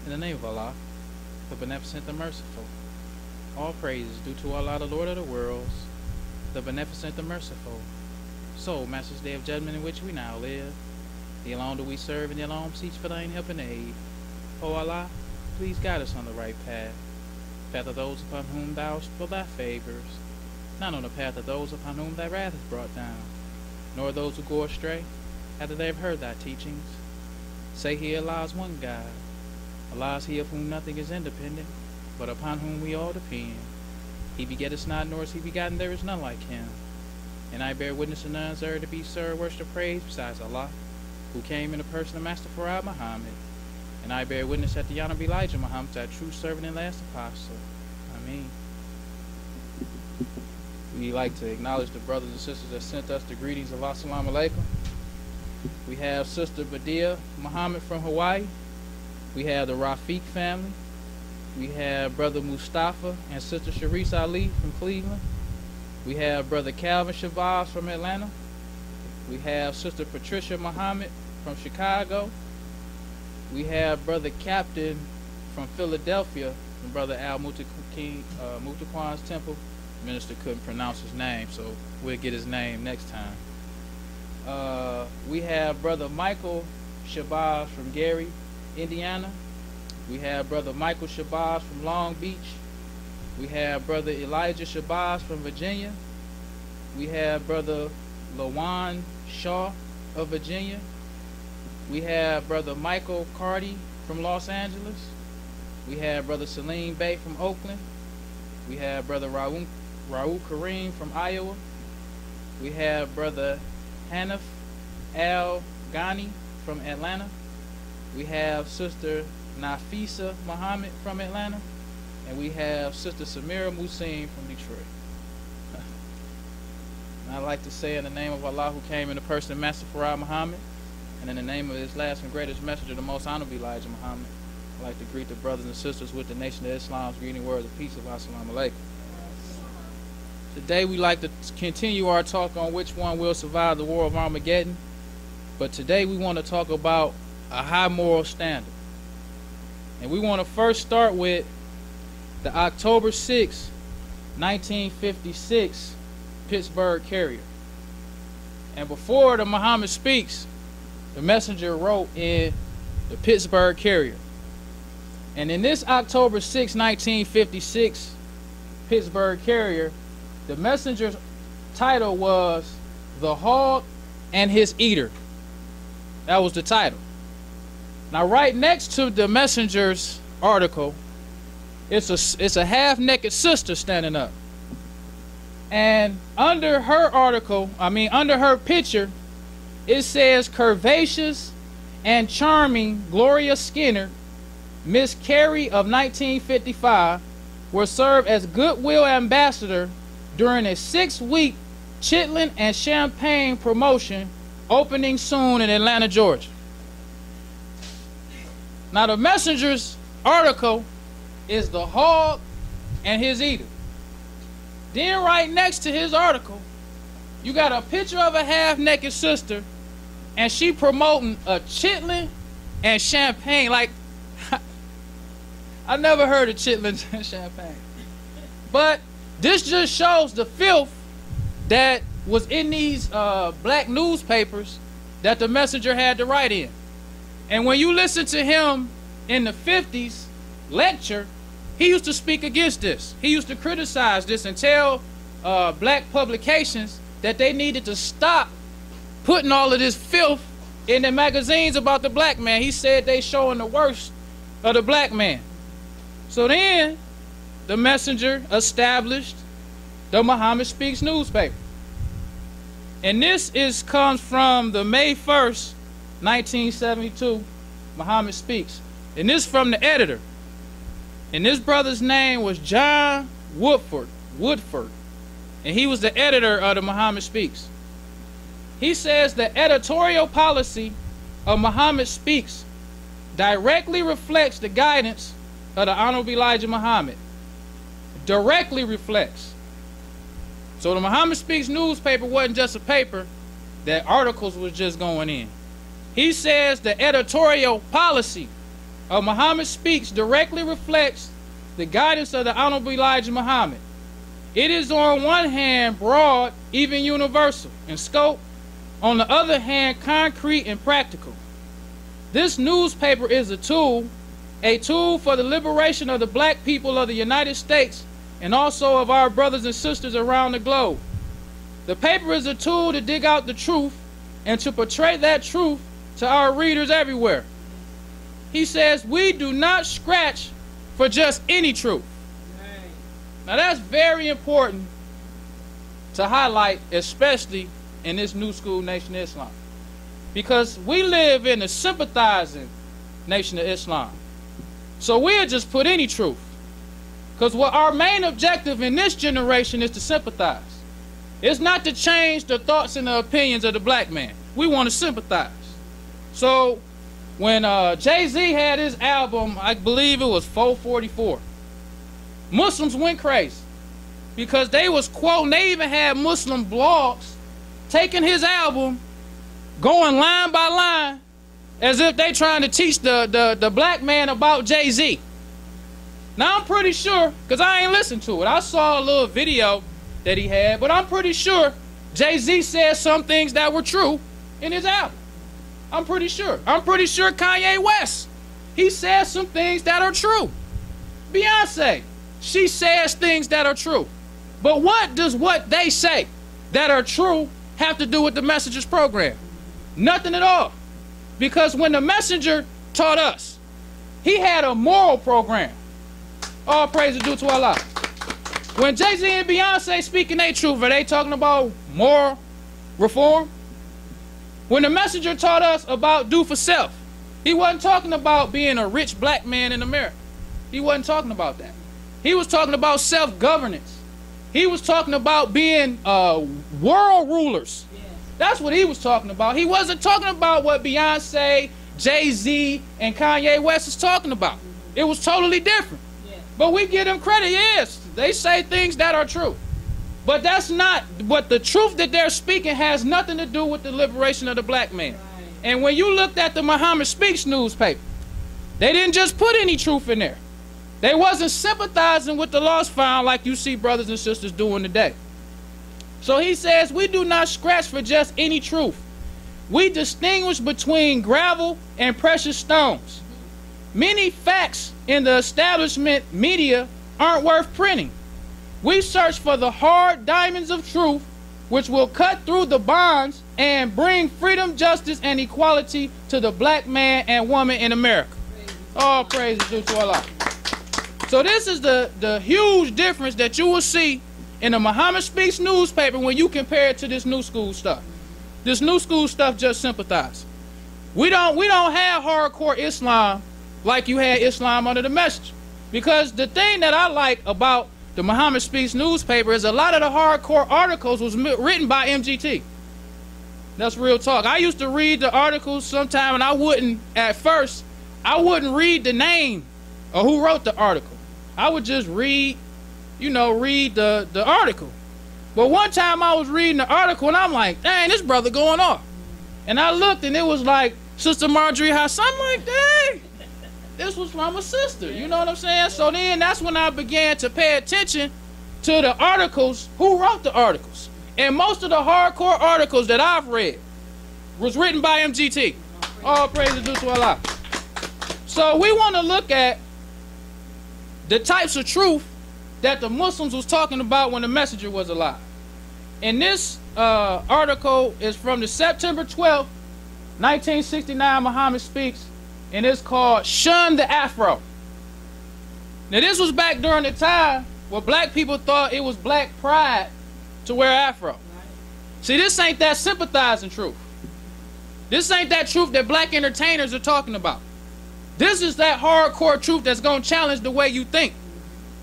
In the name of Allah, the Beneficent, the Merciful. All praises due to Allah, the Lord of the worlds, the Beneficent, the Merciful. So, Master's Day of Judgment in which we now live. The alone do we serve, and the alone seek for thine help and aid. O Allah, please guide us on the right path. Path of those upon whom thou for thy favors, not on the path of those upon whom thy wrath is brought down, nor those who go astray after they have heard thy teachings. Say he, Allah is one God. Allah is he of whom nothing is independent, but upon whom we all depend. He begetteth not, nor is he begotten, there is none like him. And I bear witness to none deserve to be served, worship, praise besides Allah, who came in the person of Master Farad Muhammad. And I bear witness that the Honorable Elijah Muhammad, thy true servant and last apostle. Ameen. We like to acknowledge the brothers and sisters that sent us the greetings of Assalamu Alaikum. We have Sister Badia Muhammad from Hawaii. We have the Rafiq family. We have Brother Mustafa and Sister Sharice Ali from Cleveland. We have Brother Calvin Shabazz from Atlanta. We have Sister Patricia Muhammad from Chicago. We have Brother Captain from Philadelphia and Brother Al Mutaquan's temple. The minister couldn't pronounce his name, so we'll get his name next time. We have Brother Michael Shabazz from Gary, Indiana. We have Brother Michael Shabazz from Long Beach. We have Brother Elijah Shabazz from Virginia. We have Brother Lawan Shaw of Virginia. We have Brother Michael Carty from Los Angeles. We have Brother Salim Bey from Oakland. We have Brother Raul Karim from Iowa. We have Brother Hanif Al Ghani from Atlanta. We have Sister Nafisa Muhammad from Atlanta. And we have Sister Samira Musin from Detroit. And I'd like to say in the name of Allah, who came in the person of Master Farad Muhammad, and in the name of his last and greatest messenger, the most honorable Elijah Muhammad, I'd like to greet the brothers and sisters with the Nation of Islam's greeting words of peace of Assalamu Alaikum. Today we like to continue our talk on which one will survive the war of Armageddon. But today we want to talk about a high moral standard. And we want to first start with the October 6, 1956 Pittsburgh Carrier. And before the Muhammad speaks, the messenger wrote in the Pittsburgh Carrier. And in this October 6, 1956 Pittsburgh Carrier, the messenger's title was The Hog and His Eater. That was the title. Now right next to the messenger's article, it's a half-naked sister standing up. And under her article, under her picture, it says, curvaceous and charming Gloria Skinner, Miss Carey of 1955, will serve as goodwill ambassador during a 6-week Chitlin and Champagne promotion opening soon in Atlanta, Georgia. Now the messenger's article is The Hog and His Eater. Then right next to his article, you got a picture of a half-naked sister, and she promoting a Chitlin and Champagne. Like, I never heard of Chitlin and Champagne. But this just shows the filth that was in these black newspapers that the messenger had to write in. And when you listen to him in the 50s lecture, he used to speak against this. He used to criticize this and tell black publications that they needed to stop putting all of this filth in the magazines about the black man. He said they showing the worst of the black man. So then the messenger established the Muhammad Speaks newspaper. And this comes from the May 1st, 1972, Muhammad Speaks. And this from the editor. And this brother's name was John Woodford. And he was the editor of the Muhammad Speaks. He says the editorial policy of Muhammad Speaks directly reflects the guidance of the Honorable Elijah Muhammad. Directly reflects. So the Muhammad Speaks newspaper wasn't just a paper that articles was just going in. He says the editorial policy of Muhammad Speaks directly reflects the guidance of the Honorable Elijah Muhammad. It is on one hand broad, even universal in scope, on the other hand concrete and practical. This newspaper is a tool for the liberation of the black people of the United States and also of our brothers and sisters around the globe. The paper is a tool to dig out the truth and to portray that truth to our readers everywhere. He says we do not scratch for just any truth. Now that's very important to highlight, especially in this new school Nation of Islam, because we live in a sympathizing Nation of Islam. So we'll just put any truth, because what our main objective in this generation is to sympathize. It's not to change the thoughts and the opinions of the black man. We want to sympathize. So when Jay-Z had his album, I believe it was 444, Muslims went crazy because they was quoting, they even had Muslim blogs taking his album, going line by line, as if they trying to teach the black man about Jay-Z. Now I'm pretty sure, because I ain't listened to it, I saw a little video that he had, but I'm pretty sure Jay-Z said some things that were true in his album. I'm pretty sure. I'm pretty sure Kanye West, he said some things that are true. Beyonce, she says things that are true. But what does what they say that are true have to do with the Messenger's program? Nothing at all. Because when the Messenger taught us, he had a moral program. All praise is due to Allah. When Jay-Z and Beyonce speaking their truth, are they talking about moral reform? When the Messenger taught us about do for self, he wasn't talking about being a rich black man in America. He wasn't talking about that. He was talking about self-governance. He was talking about being world rulers. That's what he was talking about. He wasn't talking about what Beyonce, Jay-Z, and Kanye West is talking about. It was totally different. But we give them credit, yes. They say things that are true. But that's not, but the truth that they're speaking has nothing to do with the liberation of the black man. And when you looked at the Muhammad Speaks newspaper, they didn't just put any truth in there. They wasn't sympathizing with the lost found like you see brothers and sisters doing today. So he says, we do not scratch for just any truth. We distinguish between gravel and precious stones. Many facts in the establishment media aren't worth printing. We search for the hard diamonds of truth, which will cut through the bonds and bring freedom, justice, and equality to the black man and woman in America. All praise is due to Allah. So this is the huge difference that you will see in the Muhammad Speaks newspaper when you compare it to this new school stuff. This new school stuff just sympathize. We don't have hardcore Islam like you had Islam under the Message. Because the thing that I like about the Muhammad Speaks newspaper is a lot of the hardcore articles was written by MGT. That's real talk. I used to read the articles sometime, and I wouldn't, at first, I wouldn't read the name or who wrote the article. I would just read, you know, read the article. But one time I was reading the article, and I'm like, dang, this brother going off. And I looked, and it was like Sister Marjorie Hassan. I'm like, dang, this was from a sister. You know what I'm saying? So then that's when I began to pay attention to the articles, who wrote the articles. And most of the hardcore articles that I've read was written by MGT. All praise is due to Allah. So we want to look at the types of truth that the Muslims was talking about when the Messenger was alive. And this article is from the September 12th, 1969 Muhammad Speaks, and it's called Shun the Afro. Now this was back during the time where black people thought it was black pride to wear afro. See, this ain't that sympathizing truth. This ain't that truth that black entertainers are talking about. This is that hardcore truth that's going to challenge the way you think.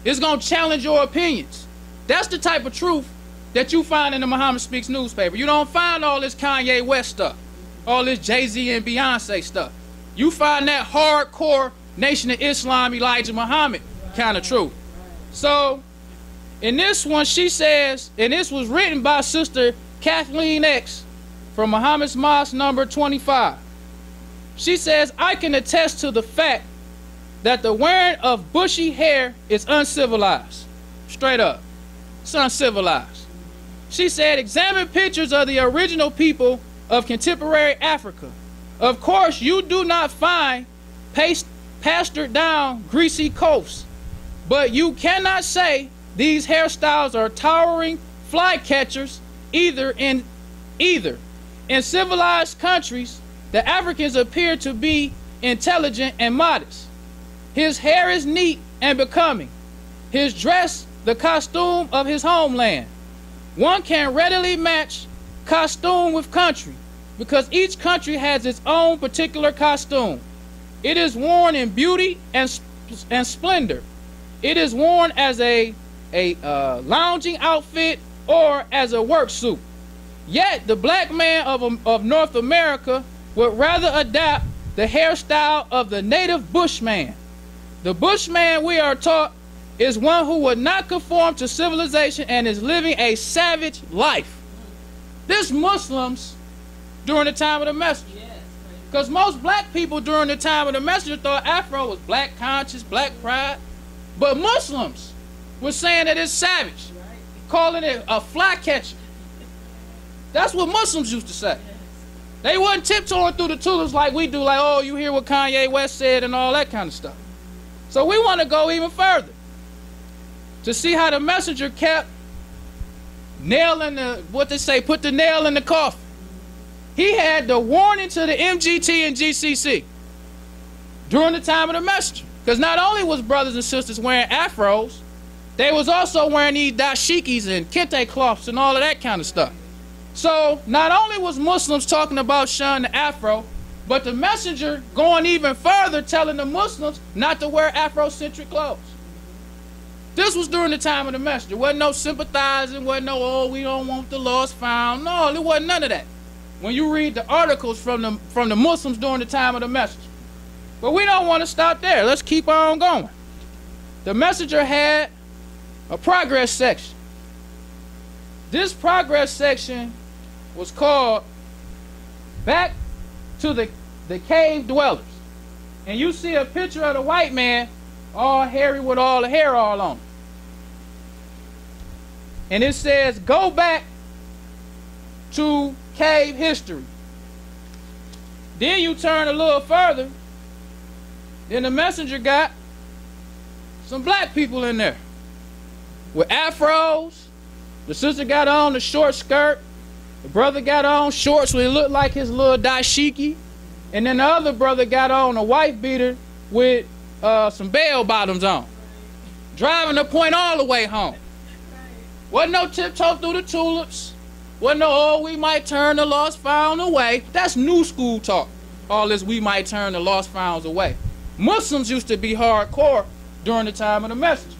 It's going to challenge your opinions. That's the type of truth that you find in the Muhammad Speaks newspaper. You don't find all this Kanye West stuff, all this Jay-Z and Beyonce stuff. You find that hardcore Nation of Islam, Elijah Muhammad kind of truth. So in this one, she says, and this was written by Sister Kathleen X from Muhammad's Mosque number 25. She says, I can attest to the fact that the wearing of bushy hair is uncivilized. Straight up. It's uncivilized. She said, examine pictures of the original people of contemporary Africa. Of course, you do not find pastured down greasy coats, but you cannot say these hairstyles are towering flycatchers either. In civilized countries, the Africans appear to be intelligent and modest. His hair is neat and becoming. His dress, the costume of his homeland. One can readily match costume with country because each country has its own particular costume. It is worn in beauty and splendor. It is worn as a lounging outfit or as a work suit. Yet the black man of North America would rather adapt the hairstyle of the native bushman. The bushman, we are taught, is one who would not conform to civilization and is living a savage life. This Muslims during the time of the messenger. Because most black people during the time of the messenger thought Afro was black conscious, black pride. But Muslims were saying that it's savage, calling it a flycatcher. That's what Muslims used to say. They wasn't tiptoeing through the tulips like we do, like, oh, you hear what Kanye West said and all that kind of stuff. So we want to go even further to see how the messenger kept nailing the, what they say, put the nail in the coffin. He had the warning to the MGT and GCC during the time of the messenger. Because not only was brothers and sisters wearing afros, they was also wearing these dashikis and kente cloths and all of that kind of stuff. So not only was Muslims talking about shunning the afro, but the messenger going even further, telling the Muslims not to wear Afrocentric clothes. This was during the time of the messenger. Wasn't no sympathizing, wasn't no, oh, we don't want the lost found. No, there wasn't none of that. When you read the articles from the Muslims during the time of the messenger. But we don't want to stop there. Let's keep on going. The messenger had a progress section. This progress section was called Back to the Cave Dwellers. And you see a picture of the white man all hairy with all the hair all on him. And it says, go back to cave history. Then you turn a little further, then the messenger got some black people in there with afros. The sister got on the short skirt. The brother got on shorts where it looked like his little dashiki. And then the other brother got on a wife beater with some bell bottoms on. Driving the point all the way home. Wasn't no tiptoe through the tulips. Wasn't no, oh, we might turn the lost found away. That's new school talk. All this, we might turn the lost founds away. Muslims used to be hardcore during the time of the messenger.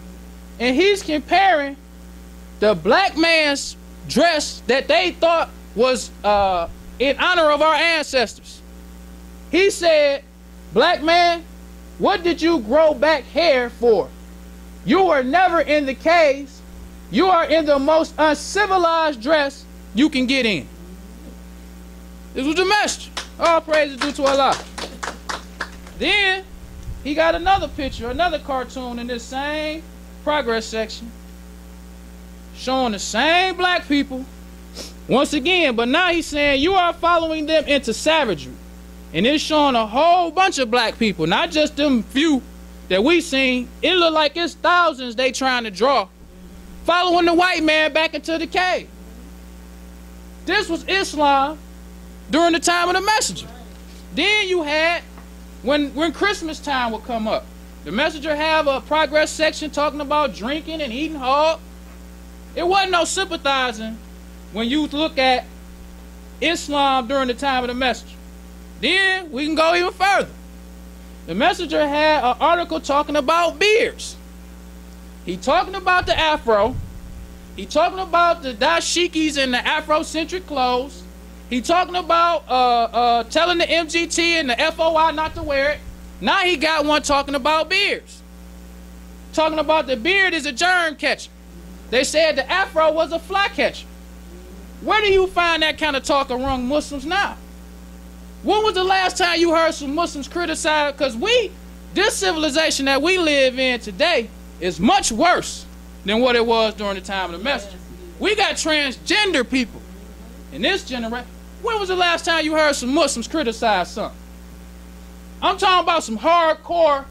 And he's comparing the black man's dress that they thought was in honor of our ancestors. He said, black man, what did you grow back hair for? You were never in the caves. You are in the most uncivilized dress you can get in. This was the messenger. All praise is due to Allah. Then he got another picture, another cartoon in this same progress section, showing the same black people once again, but now he's saying you are following them into savagery. And it's showing a whole bunch of black people, not just them few that we seen. It look like it's thousands they trying to draw, following the white man back into the cave. This was Islam during the time of the messenger. Then you had, when Christmas time would come up, the messenger have a progress section talking about drinking and eating hog. It wasn't no sympathizing when you look at Islam during the time of the messenger. Then we can go even further. The messenger had an article talking about beards. He talking about the afro. He talking about the dashikis and the Afrocentric clothes. He talking about telling the MGT and the FOI not to wear it. Now he got one talking about beards. Talking about the beard is a germ catcher. They said the afro was a fly catcher. Where do you find that kind of talk among Muslims now? When was the last time you heard some Muslims criticize? Because this civilization that we live in today is much worse than what it was during the time of the Messenger. We got transgender people in this generation. When was the last time you heard some Muslims criticize something? I'm talking about some hardcore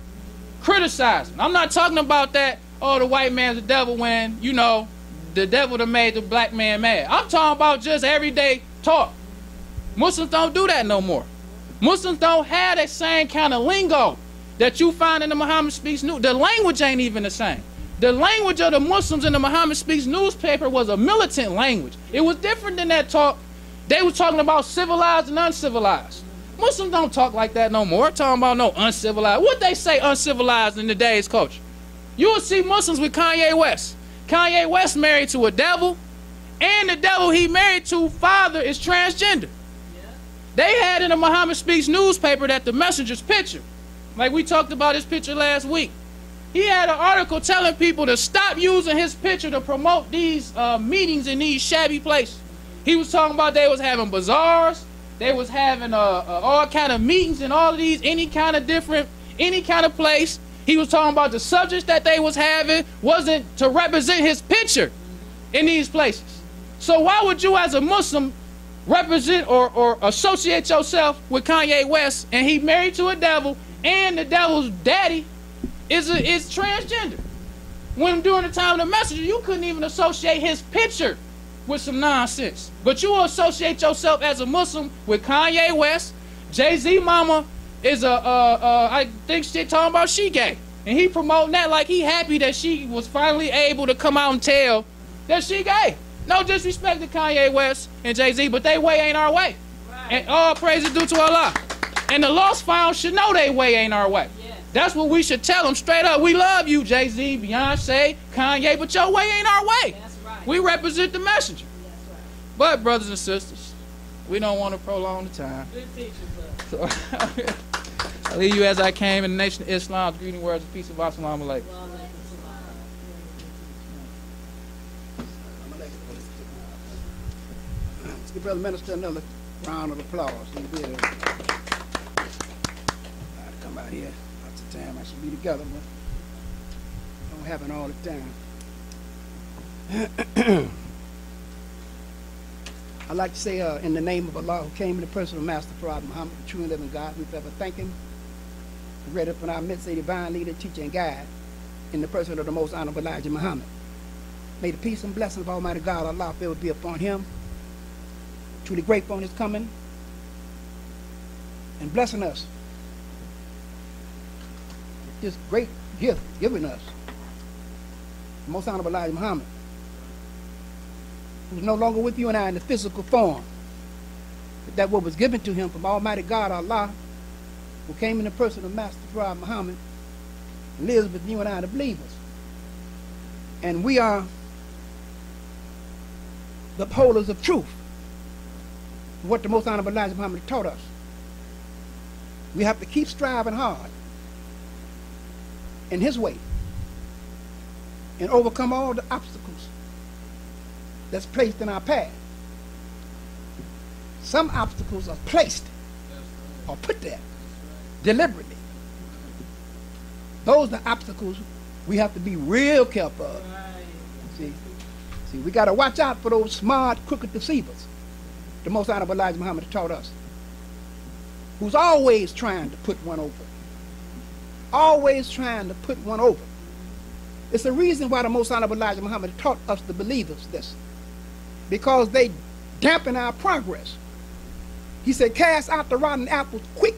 criticizing. I'm not talking about that, oh, the white man's the devil when, you know, the devil that made the black man mad. I'm talking about just everyday talk. Muslims don't do that no more. Muslims don't have that same kind of lingo that you find in the Muhammad Speaks news. The language ain't even the same. The language of the Muslims in the Muhammad Speaks newspaper was a militant language. It was different than that talk. They were talking about civilized and uncivilized. Muslims don't talk like that no more. Talking about no uncivilized. What they say uncivilized in today's culture? You will see Muslims with Kanye West. Kanye West married to a devil, and the devil he married to father is transgender. Yeah. They had in the Muhammad Speaks newspaper that the messenger's picture, like we talked about his picture last week, he had an article telling people to stop using his picture to promote these meetings in these shabby places. He was talking about they was having bazaars, they was having all kind of meetings in all of these, any kind of place. He was talking about the subjects that they was having wasn't to represent his picture in these places. So why would you as a Muslim represent or associate yourself with Kanye West, and he married to a devil, and the devil's daddy is transgender? When during the time of the Messenger, you couldn't even associate his picture with some nonsense. But you will associate yourself as a Muslim with Kanye West. Jay-Z mama is I think she talking about she gay. And he promoting that like he happy that she was finally able to come out and tell that she gay. No disrespect to Kanye West and Jay-Z, but they way ain't our way. Right. And all praise is due to Allah. And the lost found should know they way ain't our way. Yes. That's what we should tell them straight up. We love you, Jay-Z, Beyonce, Kanye, but your way ain't our way. That's right. We represent the messenger. That's right. But, brothers and sisters, we don't want to prolong the time. Good teachers, so, I leave you as I came in the nation of Islam. Greeting words of peace of Assalamu alaikum. Let's give Brother Minister another round of applause. I'd come out here lots of time. I should be together, but it don't happen all the time. I'd like to say in the name of Allah, who came in the person of Master Prophet Muhammad, the true and living God, we forever thank him. We read up in our midst a divine leader, teacher, and guide in the person of the most honorable Elijah Muhammad. May the peace and blessings of Almighty God, Allah, will be upon him. Truly grateful on his coming and blessing us with this great gift given us. The most honorable Elijah Muhammad, who's no longer with you and I in the physical form, but that what was given to him from Almighty God, Allah, who came in the person of Master Prophet Muhammad, lives with you and I, the believers. And we are the upholders of truth, what the most honorable Elijah Muhammad taught us. We have to keep striving hard in his way and overcome all the obstacles that's placed in our path. Some obstacles are placed or put there deliberately. Those are the obstacles we have to be real careful of. See, we got to watch out for those smart, crooked deceivers. The most honorable Elijah Muhammad taught us, who's always trying to put one over. Always trying to put one over. It's the reason why the most honorable Elijah Muhammad taught us, the believers, this. Because they dampen our progress. He said, cast out the rotten apples quick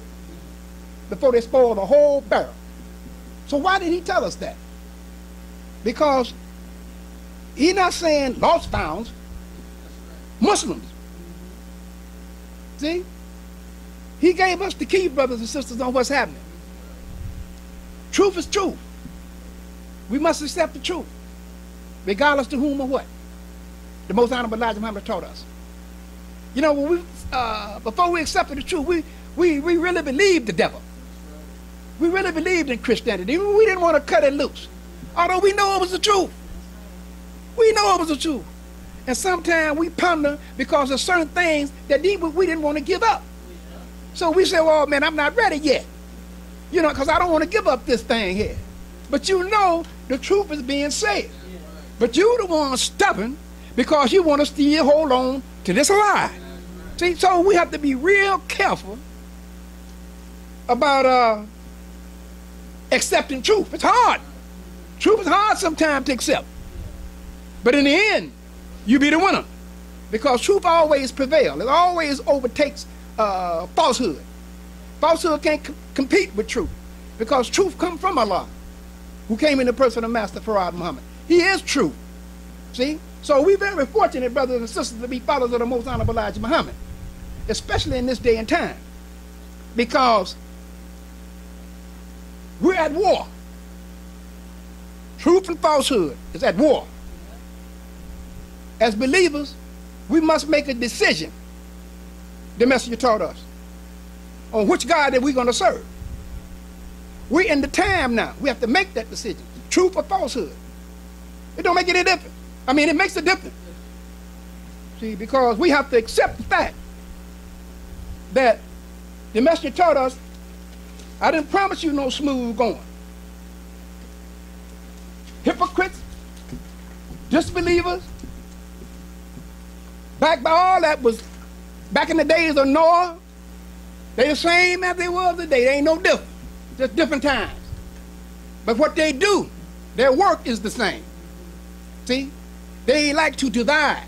before they spoil the whole barrel. So why did he tell us that? Because he's not saying lost founds, Muslims. See? He gave us the key, brothers and sisters, on what's happening. Truth is truth. We must accept the truth, regardless to whom or what. The most honorable Elijah Muhammad taught us. You know, when before we accepted the truth, we really believed the devil. We really believed in Christianity. We didn't want to cut it loose, although we know it was the truth. We know it was the truth. And sometimes we ponder because of certain things that we didn't want to give up. So we say, well, man, I'm not ready yet. You know, because I don't want to give up this thing here. But you know the truth is being said. But you the one stubborn because you want to still hold on to this lie. See, so we have to be real careful about accepting truth. It's hard. Truth is hard sometimes to accept. But in the end, you be the winner. Because truth always prevails. It always overtakes falsehood. Falsehood can't compete with truth. Because truth comes from Allah, who came in the person of Master Farad Muhammad. He is truth. See? So we're very fortunate, brothers and sisters, to be followers of the Most Honorable Elijah Muhammad, especially in this day and time. Because we're at war. Truth and falsehood is at war. As believers, we must make a decision, the messenger taught us, on which God that we're going to serve. We're in the time now. We have to make that decision, truth or falsehood. It don't make any difference. I mean, it makes a difference. See, because we have to accept the fact that the messenger taught us, I didn't promise you no smooth going. Hypocrites, disbelievers, back by all that was back in the days of Noah, they the same as they was today. They ain't no different. Just different times. But what they do, their work is the same. See? They like to divide,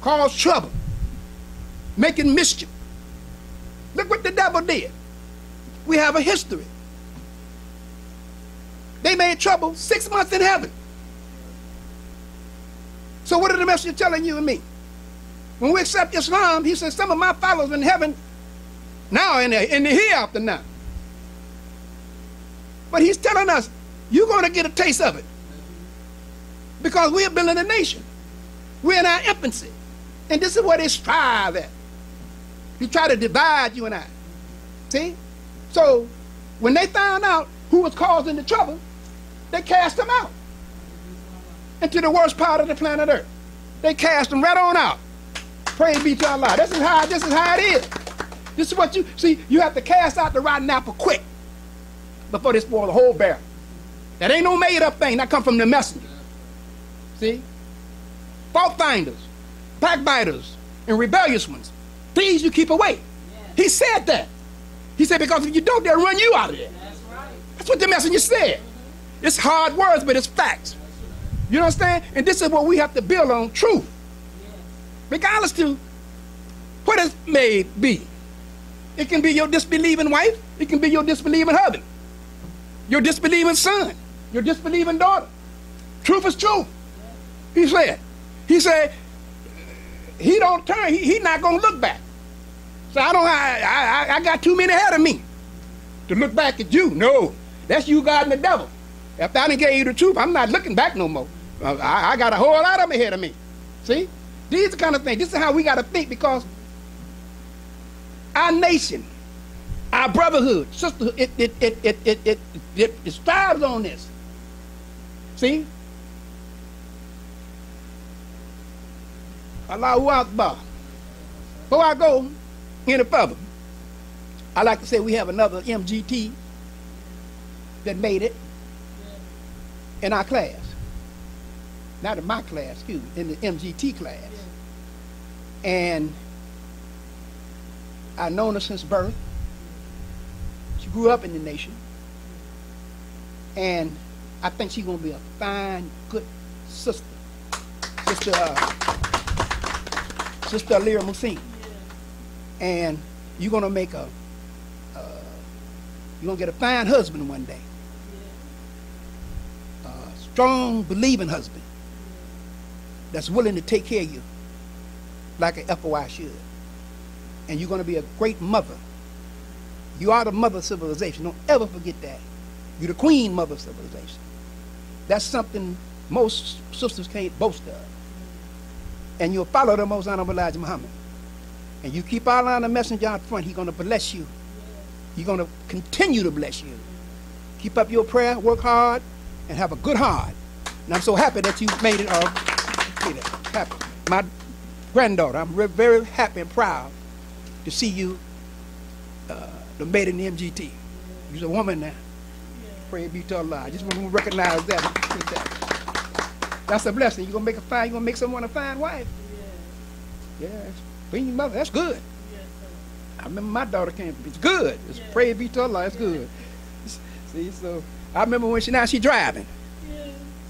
cause trouble, making mischief. Look what the devil did. We have a history. They made trouble 6 months in heaven. So what are the message telling you and me? When we accept Islam, he says some of my followers in heaven now in the hereafter now. But he's telling us, you're going to get a taste of it. Because we're building a nation. We're in our infancy. And this is where they strive at. He try to divide you and I. See? So when they found out who was causing the trouble, they cast them out into the worst part of the planet Earth. They cast them right on out. Praise be to Allah. This is how it is. This is what you see. You have to cast out the rotten apple quick before they spoil the whole barrel. That ain't no made-up thing. That come from the messenger. See? Fault finders, backbiters, and rebellious ones. These you keep away. He said that. He said, because if you don't, they'll run you out of there. That's right. That's what the messenger said. It's hard words, but it's facts. You understand? And this is what we have to build on, truth. Regardless to what it may be. It can be your disbelieving wife. It can be your disbelieving husband. Your disbelieving son. Your disbelieving daughter. Truth is truth. He said, he don't turn, he not going to look back. So I got too many ahead of me to look back at you. No, that's you, God, and the devil. If I didn't give you the truth, I'm not looking back no more. I got a whole lot of them ahead of me. See? These are the kind of things. This is how we got to think, because our nation, our brotherhood, sisterhood, it strives on this. See? Allahu Akbar. Before I go any further, I like to say we have another MGT that made it in our class. Not in my class, excuse me, in the MGT class. And I've known her since birth. She grew up in the nation. And I think she's going to be a fine, good sister. Sister Alira Musin. And you're going to make you're going to get a fine husband one day. A strong, believing husband that's willing to take care of you like an FOI should. And you're going to be a great mother. You are the mother of civilization. Don't ever forget that. You're the queen mother of civilization. That's something most sisters can't boast of. And you'll follow the Most Honorable Elijah Muhammad. And you keep Allah the messenger out front, he's going to bless you. He's going to continue to bless you. Keep up your prayer, work hard, and have a good heart. And I'm so happy that you made it all. Happy. My granddaughter, I'm very happy and proud to see you the made in the MGT. You's a woman now. Praise be to Allah. I just want to recognize that. That's a blessing. You're going to make a fine, you're going to make someone a fine wife. Yeah. Being your mother, that's good. I remember my daughter came. It's good. It's praise be to Allah. It's good. See, so I remember when she's driving.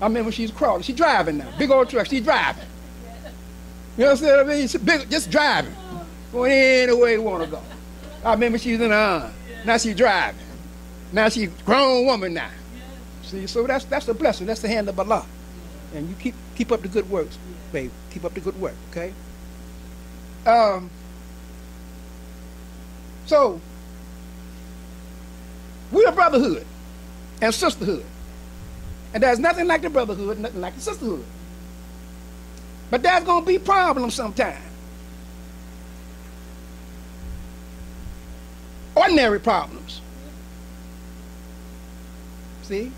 I remember when she's crawling. She's driving now. Big old truck. She's driving. You know what I'm saying? She's big, just driving. Going any way you want to go. I remember she was in her now she's driving. Now she's a grown woman now. See, so that's a blessing. That's the hand of Allah. And you keep up the good works, babe. Keep up the good work, okay? So we're a brotherhood and sisterhood. And there's nothing like the brotherhood, nothing like the sisterhood. But there's going to be problems sometime. Ordinary problems. See?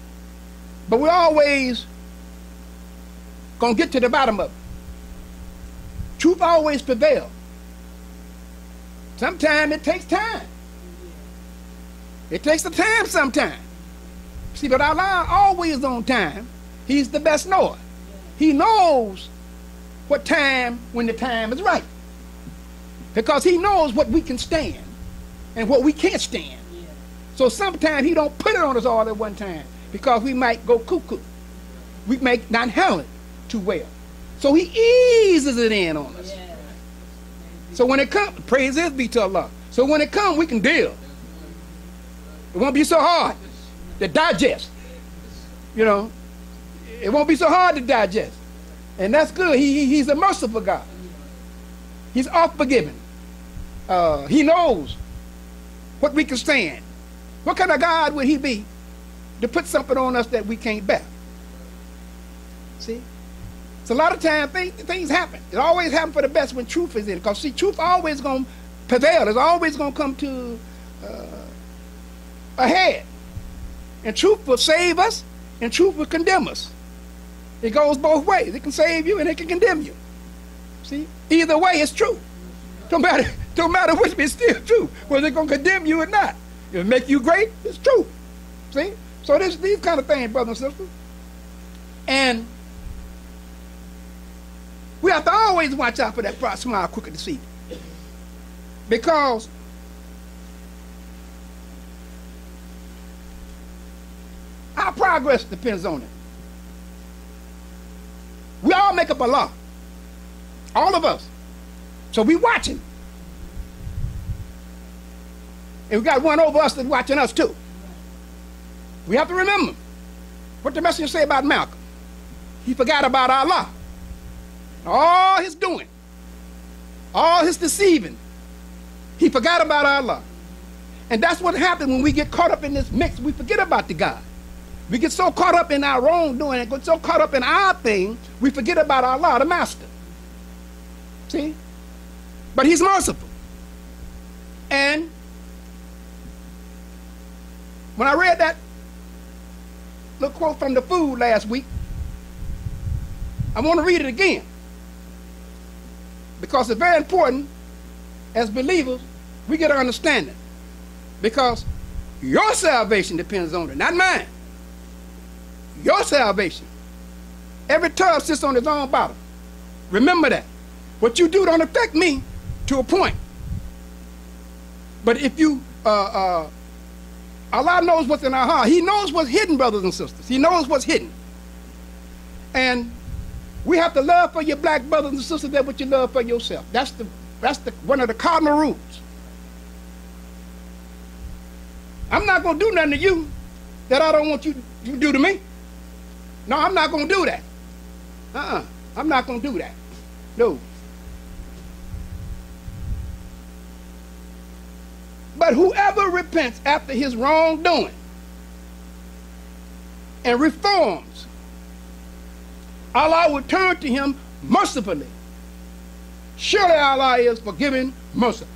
But we're always going to get to the bottom of it. Truth always prevails. Sometimes it takes time. It takes the time sometimes. See, but Allah always on time. He's the best knower. He knows what time, when the time is right. Because he knows what we can stand and what we can't stand. So sometimes he don't put it on us all at one time because we might go cuckoo. We might not handle it too well. So he eases it in on us. So when it comes, praise be to Allah. So when it comes, we can deal. It won't be so hard to digest. You know, it won't be so hard to digest. And that's good. He's a merciful God. He's oft-forgiving. He knows what we can stand. What kind of God would he be to put something on us that we can't bear? See? So a lot of times things happen. It always happens for the best when truth is in. Because see, truth always going to prevail. It's always going to come to a head. And truth will save us, and truth will condemn us. It goes both ways. It can save you, and it can condemn you. See? Either way, it's true. Don't matter which, it's still true. Whether it's going to condemn you or not. It'll make you great, it's true. See? So these kind of things, brothers and sisters. And we have to always watch out for that smile, crooked deceit. Because our progress depends on it. We all make up a law. All of us. So we watching. And we got one over us that's watching us too. We have to remember what the messenger say about Malcolm. He forgot about Allah. All his doing. All his deceiving. He forgot about Allah. And that's what happens when we get caught up in this mix. We forget about the God. We get so caught up in our wrongdoing and get so caught up in our thing, we forget about Allah, the master. See? But he's merciful. And when I read that little quote from the food last week, I want to read it again. Because it's very important, as believers, we get an understanding. Because your salvation depends on it, not mine. Your salvation. Every tub sits on its own bottom. Remember that. What you do don't affect me to a point. But if you, Allah knows what's in our heart. He knows what's hidden, brothers and sisters. He knows what's hidden. And we have to love for your black brothers and sisters that what you love for yourself. That's one of the cardinal rules. I'm not going to do nothing to you that I don't want you to do to me. No, I'm not going to do that. I'm not going to do that. No. But whoever repents after his wrongdoing and reforms, Allah will turn to him mercifully. Surely Allah is forgiving, merciful.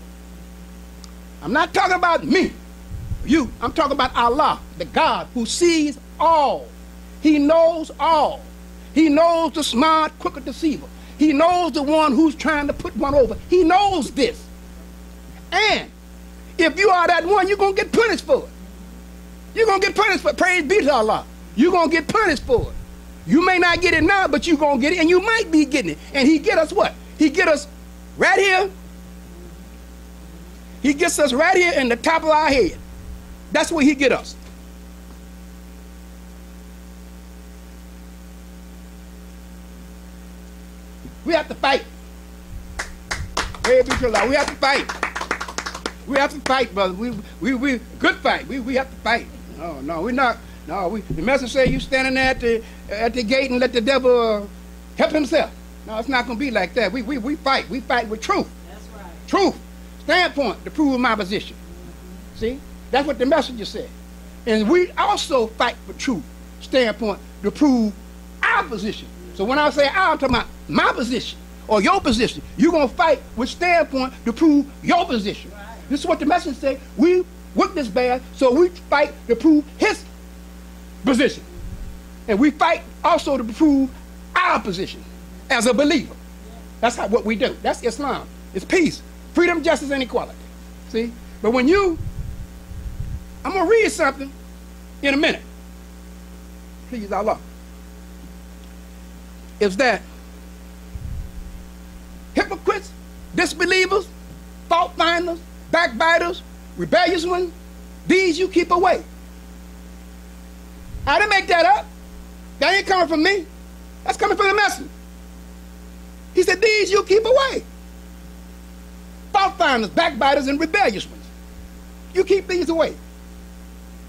I'm not talking about me, you. I'm talking about Allah, the God who sees all. He knows all. He knows the smart, crooked deceiver. He knows the one who's trying to put one over. He knows this. And If you are that one, you're going to get punished for it. You're going to get punished for it. Praise be to Allah. You're going to get punished for it. You may not get it now, but you're going to get it, and you might be getting it. And he get us what? He get us right here. He gets us right here in the top of our head. That's where he get us. We have to fight. Praise be to Allah. We have to fight. We have to fight, brother. We good fight. We have to fight. No, we're not. No, the message say you standing there at the gate and let the devil help himself. No, it's not going to be like that. We fight. We fight with truth. That's right. Truth. Standpoint to prove my position. See? That's what the messenger said. And we also fight for truth. Standpoint to prove our position. So when I say I'm talking about my position or your position, you're going to fight with standpoint to prove your position. Right. This is what the messenger said. We whip this bad, so we fight to prove his position. And we fight also to prove our position as a believer. That's what we do. That's Islam. It's peace, freedom, justice, and equality. See? But when I'm going to read something in a minute. Please, Allah. Is that hypocrites, disbelievers, fault finders, backbiters, rebellious ones, these you keep away. I didn't make that up. That ain't coming from me. That's coming from the messenger. He said, these you keep away. Fault finders, backbiters, and rebellious ones. You keep these away.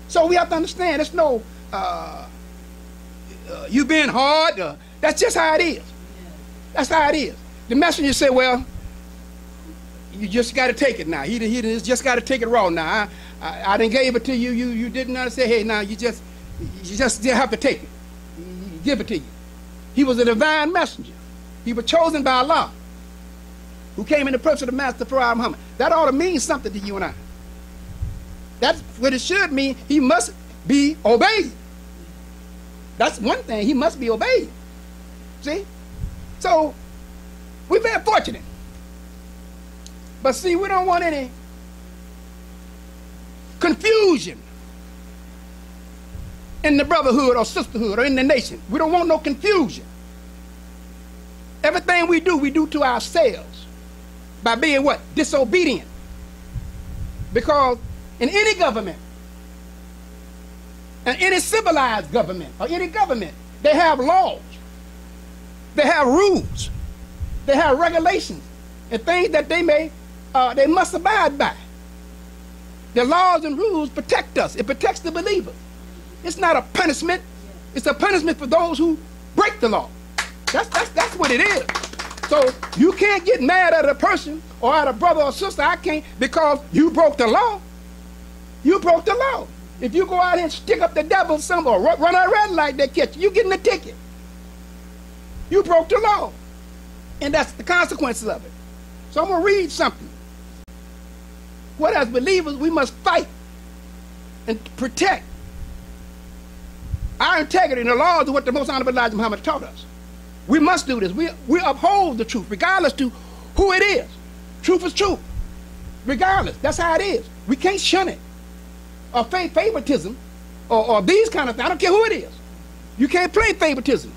So we have to understand, there's no, you being hard, that's just how it is. That's how it is. The messenger said, well, you just got to take it now. He just got to take it raw now. I done gave it to you. You didn't understand. Hey, now you just have to take it. He give it to you. He was a divine messenger. He was chosen by Allah, who came in the person of the Master Prophet Muhammad. That ought to mean something to you and I. That's what it should mean. He must be obeyed. That's one thing. He must be obeyed. See? So, we're very fortunate. But see, we don't want any confusion in the brotherhood or sisterhood or in the nation. We don't want no confusion. Everything we do to ourselves by being what? Disobedient. Because in any government, and any civilized government, or any government, they have laws, they have rules, they have regulations, and things that they must abide by. The laws and rules protect us. It protects the believer. It's not a punishment. It's a punishment for those who break the law. That's what it is. So you can't get mad at a person or at a brother or sister. I can't, because you broke the law. You broke the law. If you go out here and stick up the devil somewhere, or run a red light, they catch you, you're getting a ticket. You broke the law. And that's the consequences of it. So I'm going to read something. What, as believers, we must fight and protect our integrity and the laws of what the Most Honorable Elijah Muhammad taught us. We must do this. We uphold the truth, regardless to who it is. Truth is truth, regardless. That's how it is. We can't shun it, or favoritism, or these kind of things. I don't care who it is. You can't play favoritism.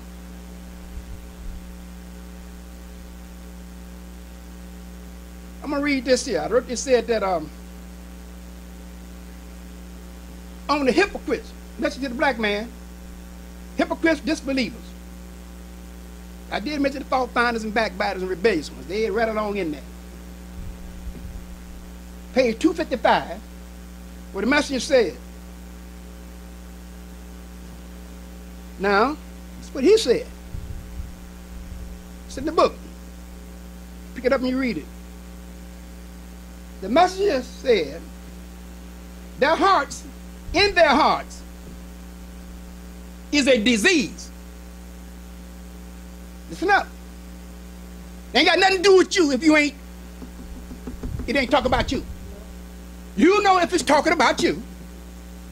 I'm going to read this here. It said that on the hypocrites, message to the black man, hypocrites, disbelievers. I did mention the fault finders and backbiters and rebellious ones. They right along in there. Page 255, where the messenger said, now, that's what he said. It's in the book. Pick it up and you read it. The messenger said, their hearts, in their hearts, is a disease. Listen up. It ain't got nothing to do with you if it ain't talking about you. You know if it's talking about you.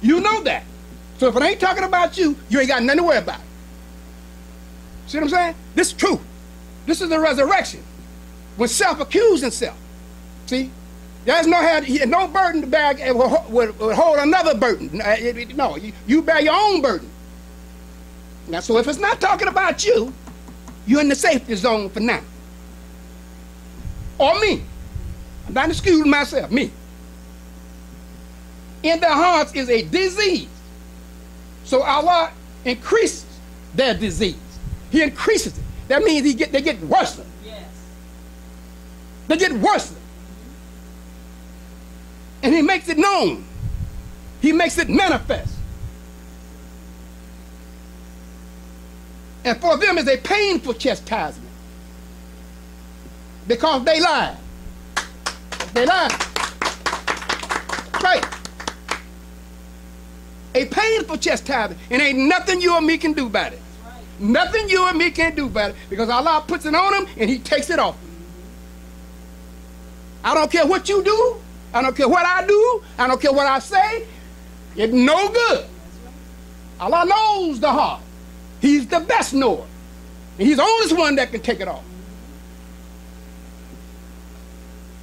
You know that. So if it ain't talking about you, you ain't got nothing to worry about. See what I'm saying? This is truth. This is the resurrection. When self accusing self. See? There's no burden to bear would hold another burden. No, you bear your own burden. Now, so if it's not talking about you, you're in the safety zone for now. Or me. I'm not excusing myself, me. In their hearts is a disease. So Allah increases their disease. He increases it. That means they get worse. Yes. They get worse. And he makes it known. He makes it manifest. And for them is a painful chastisement. Because they lied. They lied. Right. A painful chastisement. And ain't nothing you or me can do about it. Right. Nothing you and me can do about it. Because Allah puts it on them and he takes it off. I don't care what you do. I don't care what I do. I don't care what I say. It's no good. Allah knows the heart. He's the best knower. And he's the only one that can take it off.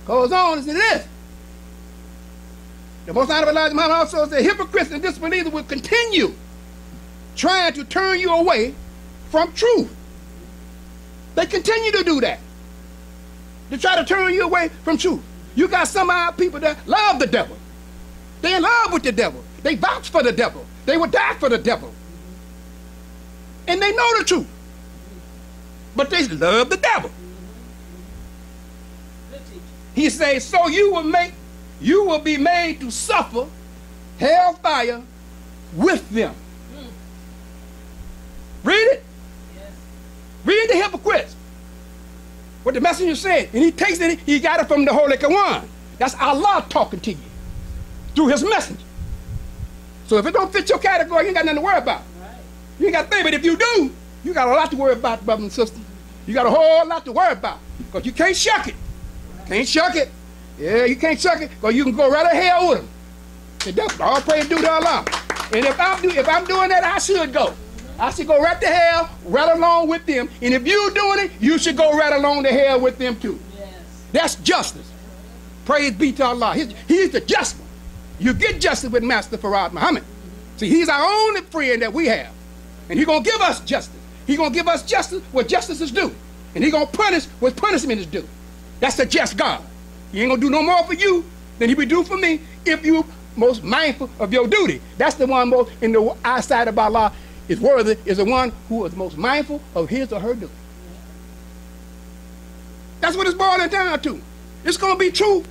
Goes on and says this. The Most Honorable Elijah Muhammad also said, hypocrites and disbelievers will continue trying to turn you away from truth. They continue to do that. They try to turn you away from truth. You got some of our people that love the devil. They're in love with the devil. They vouch for the devil. They would die for the devil. And they know the truth. But they love the devil. He says, so you will be made to suffer hellfire with them. Read it. Yes. Read the hypocrites. What the messenger said. And he takes it, he got it from the Holy Quran. That's Allah talking to you through his messenger. So if it don't fit your category, you ain't got nothing to worry about. Right. You ain't got to think, but if you do, you got a lot to worry about, brothers and sisters. You got a whole lot to worry about. Because you can't shuck it. Can't shuck it. Yeah, you can't shuck it, because you can go right to hell with them. The devil, all praise due to Allah. And if I'm doing that, I should go. I should go right to hell, right along with them. And if you're doing it, you should go right along to hell with them too. Yes. That's justice. Praise be to Allah. He's the just one. You get justice with Master Farad Muhammad. See, he's our only friend that we have. And he's going to give us justice. He's going to give us justice what justice is due. And he's going to punish what punishment is due. That's the just God. He ain't going to do no more for you than he would do for me if you most mindful of your duty. That's the one most in the eyesight of Allah is worthy, is the one who is most mindful of his or her duty. That's what it's boiling down to. It's going to be true.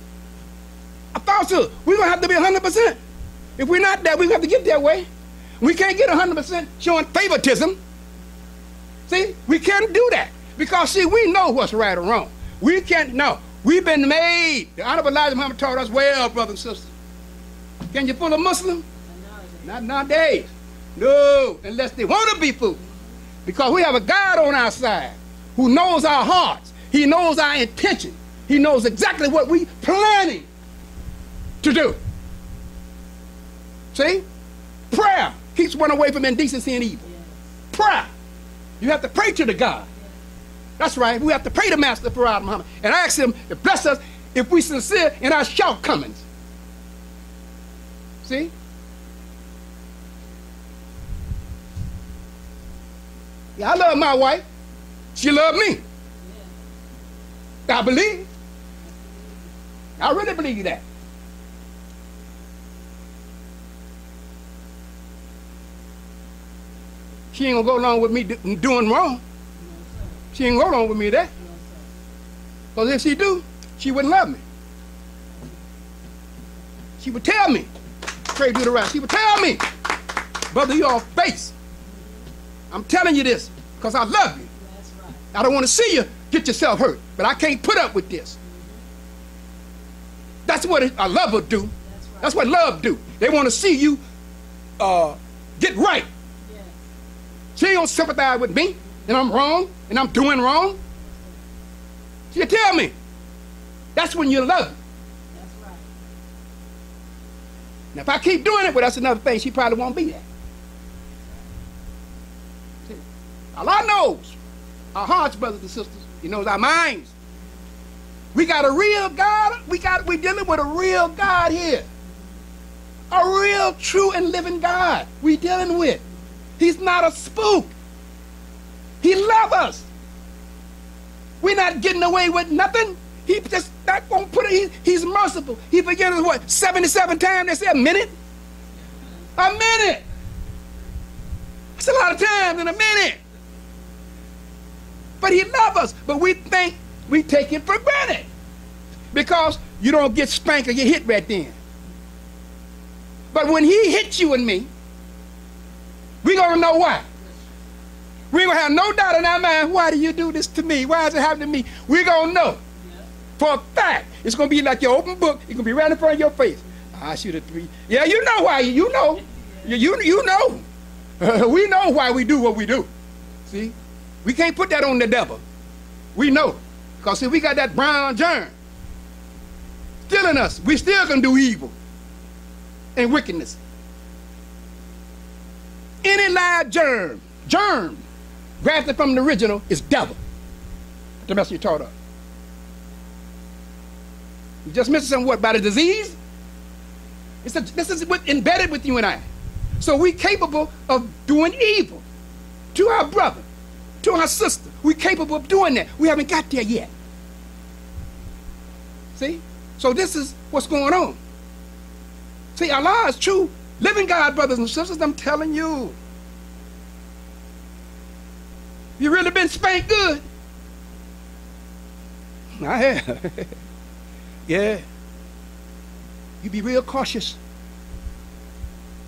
I thought so. We're going to have to be 100%. If we're not that, we're going to have to get that way. We can't get 100% showing favoritism. See, we can't do that. Because, see, we know what's right or wrong. We can't know. We've been made. The Honorable Elijah Muhammad taught us well, brothers and sisters. Can you fool a Muslim? Not nowadays. No, unless they want to be fooled. Because we have a God on our side who knows our hearts. He knows our intention. He knows exactly what we planning to do. See? Prayer keeps one away from indecency and evil. Prayer. You have to pray to the God. That's right. We have to pray to Master Farad Muhammad and ask him to bless us if we sincere in our shortcomings. See? Yeah, I love my wife. She loved me. I believe. I really believe that. She ain't gonna go along with me doing wrong. She ain't gonna go along with me there. Because if she do, she wouldn't love me. She would tell me, pray do the right. She would tell me, brother, you're off base. I'm telling you this because I love you. That's right. I don't want to see you get yourself hurt, but I can't put up with this. That's what a love will do. That's right. That's what love do. They want to see you get right. Yes. She ain't gonna sympathize with me, and I'm wrong, and I'm doing wrong. She'll tell me. That's when you love me. That's right. Now, if I keep doing it, well, that's another thing. She probably won't be there. Allah knows our hearts, brothers and sisters. He knows our minds. We got a real God. We're dealing with a real God here. A real, true, and living God we dealing with. He's not a spook. He loves us. We're not getting away with nothing. He just not gonna put it. He's merciful. He forgives us what? 77 times. They say a minute. A minute. That's a lot of times in a minute. But he loves us. But we think we take it for granted because you don't get spanked or get hit right then. But when he hits you and me, we're going to know why. We're going to have no doubt in our mind, why do you do this to me? Why is it happening to me? We're going to know. For a fact, it's going to be like your open book. It's going to be right in front of your face. I shoot a 3. Yeah, you know why. You know. You know. We know why we do what we do. See? We can't put that on the devil. We know. Because see, we got that brown germ still in us. We still can do evil and wickedness. Any live germ grafted from the original is devil. The message you taught us. You just missing something, what, about a disease? This is what embedded with you and I. So we're capable of doing evil to our brother, to our sister. We're capable of doing that. We haven't got there yet. See? So this is what's going on. See, Allah is true. Living God, brothers and sisters, I'm telling you. You really been spanked good? I have. Yeah. You be real cautious.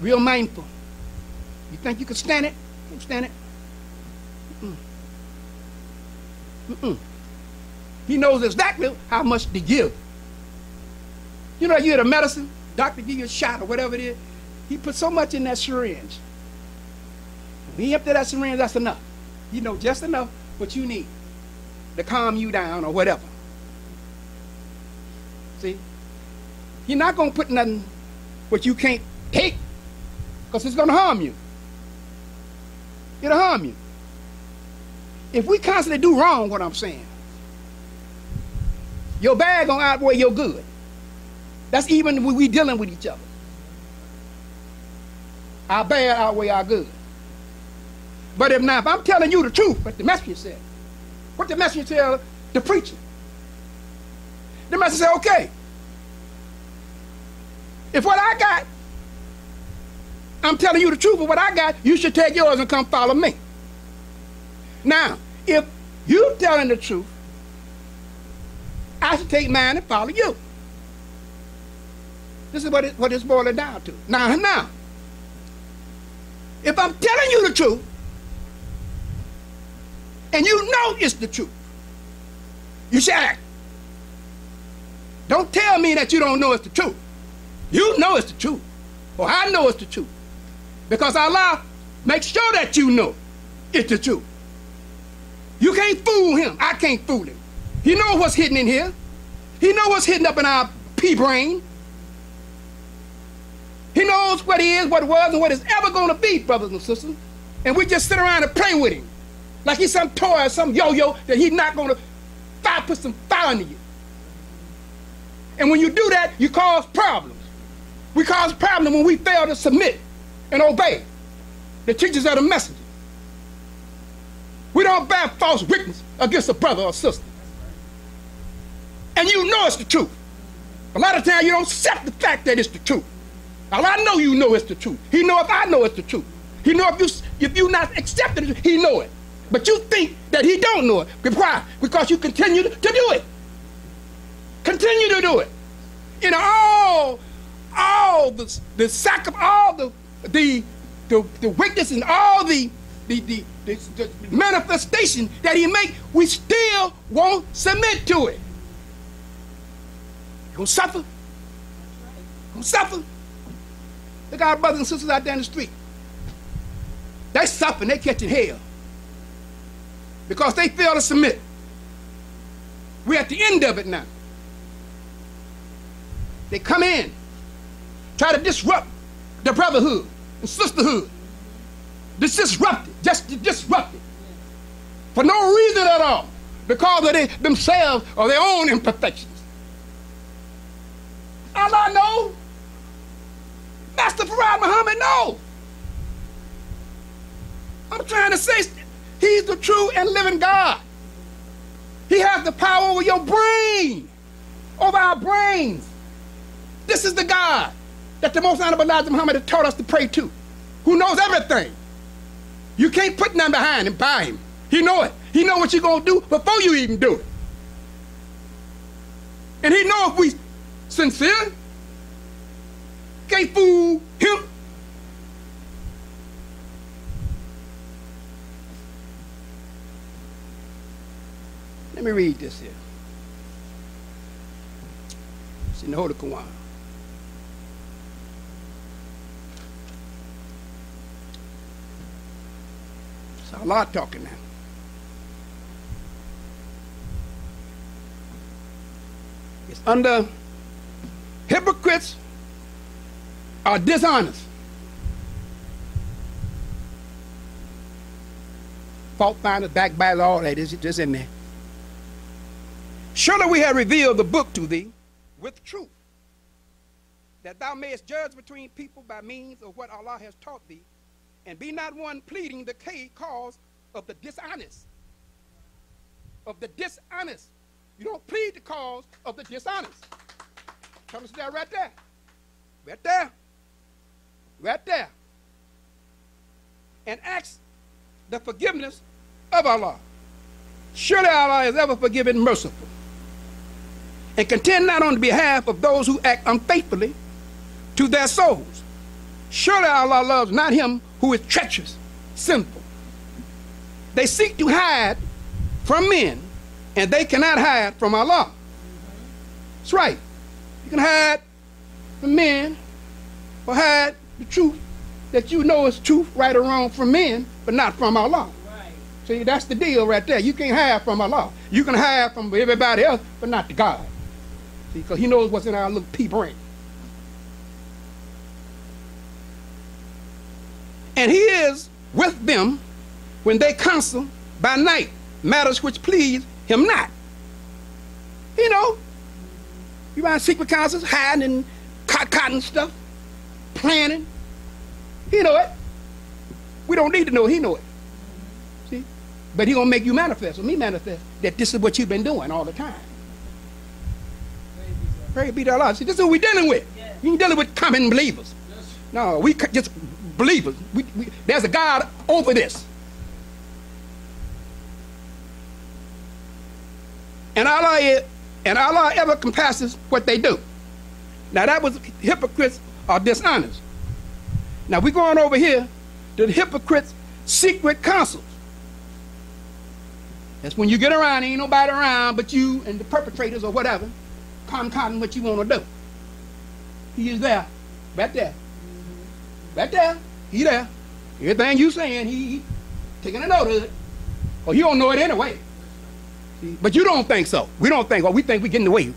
Real mindful. You think you can stand it? Can't stand it. He knows exactly how much to give. You know, you get a medicine, doctor give you a shot or whatever it is. He put so much in that syringe. When he empty that syringe, that's enough. You know just enough what you need to calm you down or whatever. See? He's not going to put nothing what you can't take because it's going to harm you. It'll harm you. If we constantly do wrong, what I'm saying, your bad going to outweigh your good. That's even when we dealing with each other. Our bad outweigh our good. But if I'm telling you the truth, what the messenger said, what the messenger tell the preacher, the messenger said, okay, if what I got, I'm telling you the truth of what I got, you should take yours and come follow me. Now, if you telling the truth, I should take mine and follow you. This is what it's boiling down to. Now, if I'm telling you the truth, and you know it's the truth, you should act. Don't tell me that you don't know it's the truth. You know it's the truth. Or I know it's the truth. Because Allah makes sure that you know it's the truth. You can't fool him. I can't fool him. He knows what's hidden in here. He knows what's hidden up in our pea brain. He knows what he is, what it was, and what it's ever going to be, brothers and sisters. And we just sit around and play with him. Like he's some toy or some yo-yo that he's not going to put some fire into you. And when you do that, you cause problems. We cause problems when we fail to submit and obey the teachers of the message. We don't bear false witness against a brother or sister. And you know it's the truth. A lot of times you don't accept the fact that it's the truth. Allah know you know it's the truth. He know if I know it's the truth. He know if you not accepting it, he know it. But you think that he don't know it. Why? Because you continue to do it. Continue to do it. You know, all the sack of all the weakness and all the manifestation that he make, we still won't submit to it. You're gonna suffer. You're gonna suffer. Look at our brothers and sisters out there in the street. They suffering, they catching hell. Because they fail to submit. We're at the end of it now. They come in, try to disrupt the brotherhood and sisterhood. Disrupt it, just disrupt it. For no reason at all. because of themselves or their own imperfections. Allah knows. Master Farad Muhammad knows. I'm trying to say he's the true and living God. He has the power over your brain, over our brains. This is the God that the most honorable Elijah Muhammad has taught us to pray to, who knows everything. You can't put nothing behind him, by him. He know it. He know what you're going to do before you even do it. And he know if we sincere, can't fool him. Let me read this here. It's in the Holy Quran. It's Allah talking now. It's under hypocrites are dishonest, fault finders, backbiters, all that is just in there. Surely we have revealed the book to thee with truth, that thou mayest judge between people by means of what Allah has taught thee, and be not one pleading the cause of the dishonest. Of the dishonest. You don't plead the cause of the dishonest. Come to that right there. Right there. Right there. And ask the forgiveness of Allah. Surely Allah is ever forgiving, merciful. And contend not on behalf of those who act unfaithfully to their souls. Surely Allah loves not him who is treacherous, sinful. They seek to hide from men, and they cannot hide from Allah. That's right. You can hide from men or hide the truth that you know is truth, right or wrong, from men, but not from Allah. Right. See, that's the deal right there. You can't hide from Allah. You can hide from everybody else, but not to God. See, because he knows what's in our little pea brain. And he is with them when they counsel by night matters which please him not. You know, you find secret counsels, hiding and cotton stuff, planning. He know it. We don't need to know. He know it. See? But he gonna make you manifest, or me manifest, that this is what you've been doing all the time. Praise be to Allah. See, this is what we're dealing with. Yeah. You ain't dealing with common believers. Yes. No, we just believers. There's a God over this. And Allah ever compasses what they do. Now that was hypocrites are dishonest. Now we're going over here to the hypocrites' secret counsels. That's when you get around, ain't nobody around but you and the perpetrators or whatever, concocting what you want to do. He is there, right there. Right there, he there. Everything you saying, he taking a note of it. Or he don't know it anyway. See? But you don't think so. We don't think, well, we think we're getting away.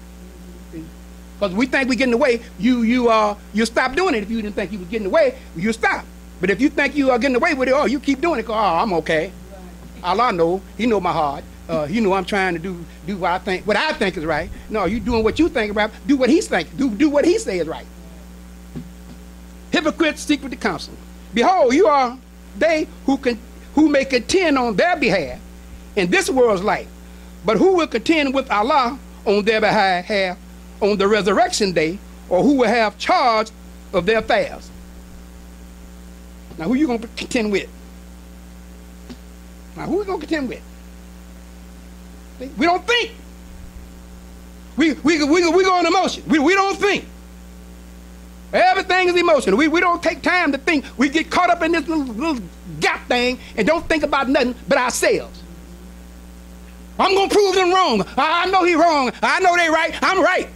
Because we think we're getting away, you stop doing it. If you didn't think you was getting away, you stop. But if you think you are getting away with it, oh, you keep doing it, I'm okay. Allah know, he know my heart. He know I'm trying to do what I think is right. No, you doing what you think is right. Do what he thinks. Do what he says is right. Hypocrites seek with the counsel. Behold, you are they who may contend on their behalf in this world's life, but who will contend with Allah on their behalf on the resurrection day, or who will have charge of their affairs. Now, who you going to contend with? Now, who are we going to contend with? We don't think. We go on emotion. We don't think. Everything is emotional. We don't take time to think. We get caught up in this little gap thing and don't think about nothing but ourselves. I'm going to prove them wrong. I know he's wrong. I know they right. I'm right.